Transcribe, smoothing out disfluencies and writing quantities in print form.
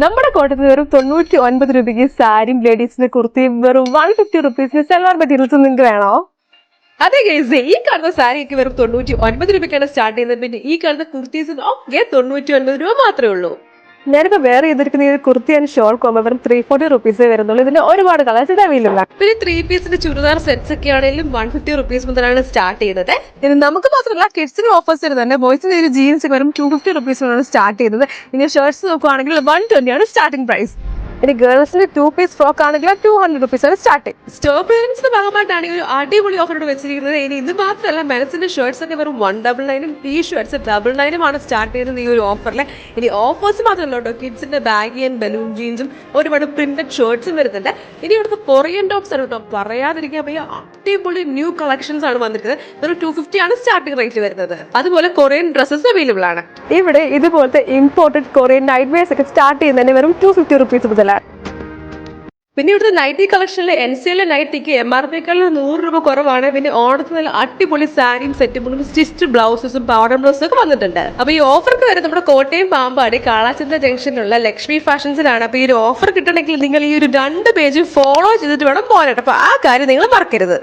നമ്മുടെ കോട്ടയത്ത് വെറും 99 രൂപയ്ക്ക് സാരിയും ലേഡീസിന്റെ കുർത്തിയും വെറും 150 സൽവാർ മെറ്റീരിയൽസ് നിങ്ങൾക്ക് വേണോ? അതെ ഗൈസ്, ഈ കാണുന്ന സാരിയൊക്കെ വെറും 99 രൂപയ്ക്കാണ് സ്റ്റാർട്ട് ചെയ്യുന്നത്. പിന്നെ ഈ കാണുന്ന കുർത്തീസിന് ഒക്കെ 99 രൂപ മാത്രമേ ഉള്ളൂ. ഞാനിപ്പോ വേറെ ചെയ്തിരിക്കുന്ന ഈ കുർത്തി ആൻഡ് ഷോൾ കോമ്പോ വെറും 340 വരുന്നുള്ളൂ. ഇതിന്റെ ഒരുപാട് കളേഴ്സ് അവൈലബിൾ ആണ്. പിന്നെ 3 പീസിന്റെ ചുരിദാർ സെറ്റ്സ് ഒക്കെ ആണെങ്കിലും 150 മുതലാണ് സ്റ്റാർട്ട് ചെയ്യുന്നത്. ഇത് നമുക്ക് മാത്രമല്ല കിഡ്സിന് ഓഫേഴ്സ് തന്നെ. ബോയ്സിന്റെ ഒരു ജീൻസ് വെറും 250 സ്റ്റാർട്ട് ചെയ്യുന്നത്. ഇനി ഷർട്ട്സ് നോക്കുവാണെങ്കിൽ 120 ആണ് സ്റ്റാർട്ടിംഗ് പ്രൈസ്. ഇനി ഗേൾസിന്റെ 2 പീസ് ഫ്രോക്ക് ആണെങ്കിൽ 200 ആണ് സ്റ്റാർട്ടിംഗ്. സ്റ്റോർ ക്ലിയറൻസിന്റെ ഭാഗമായിട്ടാണ് ഒരു അടിപൊളി ഓഫറോട് വെച്ചിരിക്കുന്നത്. ഇനി ഇത് മാത്രമല്ല, മെൻസിന്റെ ഷർട്ട്സ് ഒക്കെ വെറും 199 ഈ ഷർട്ട്സ് 999 ആണ് സ്റ്റാർട്ട് ചെയ്യുന്നത് ഈ ഒരു ഓഫറിൽ. ഇനി ഓഫേഴ്സ് മാത്രമല്ല കേട്ടോ, കിഡ്സിന്റെ ബാഗി ആൻഡ് ബലൂൺ ജീൻസും ഒരുപാട് പ്രിന്റഡ് ഷർട്ട്സും വരുന്നുണ്ട്. ഇനി ഇവിടുത്തെ കൊറിയൻ ടോപ്സ് ആണ് കേട്ടോ, പറയാതിരിക്കാൻ വയ്യ, അടിപൊളി ന്യൂ കളക്ഷൻസ് ആണ് വന്നിരിക്കുന്നത്. വെറും 250 ആണ് സ്റ്റാർട്ടിംഗ് റേറ്റ് വരുന്നത്. അതുപോലെ കൊറിയൻ ഡ്രസ്സസ് അവൈലബിൾ ആണ്. ഇവിടെ ഇതുപോലത്തെ ഇമ്പോർട്ടഡ് കൊറിയൻ നൈറ്റ് വെയർസ് ഒക്കെ സ്റ്റാർട്ട് ചെയ്യുന്നതിന് വെറും 250 റുപ്പീസ് മുതലാണ്. പിന്നെ ഇവിടുത്തെ നൈറ്റി കളക്ഷനിൽ എൻസിഎല്ലെ നൈറ്റിക്ക് MRPക്കാൾ 100 രൂപ കുറവാണ്. പിന്നെ ഓണത്തിന് നല്ല അടിപൊളി സാരിയും സെറ്റും സ്റ്റിച്ച്ഡ് ബ്ലൗസസും പൗഡർ ബ്ലൗസും ഒക്കെ വന്നിട്ടുണ്ട്. അപ്പൊ ഈ ഓഫർക്ക് വരെ നമ്മുടെ കോട്ടയം പാമ്പാടി കാളാച്ചന്ത ജംഗ്ഷനിലുള്ള ലക്ഷ്മി ഫാഷൻസിലാണ്. അപ്പൊ ഈ ഒരു ഓഫർ കിട്ടണമെങ്കിൽ നിങ്ങൾ ഈ ഒരു 2 പേജ് ഫോളോ ചെയ്തിട്ട് വേണം പോരാട്ടോ. അപ്പൊ ആ കാര്യം നിങ്ങൾ മറക്കരുത്.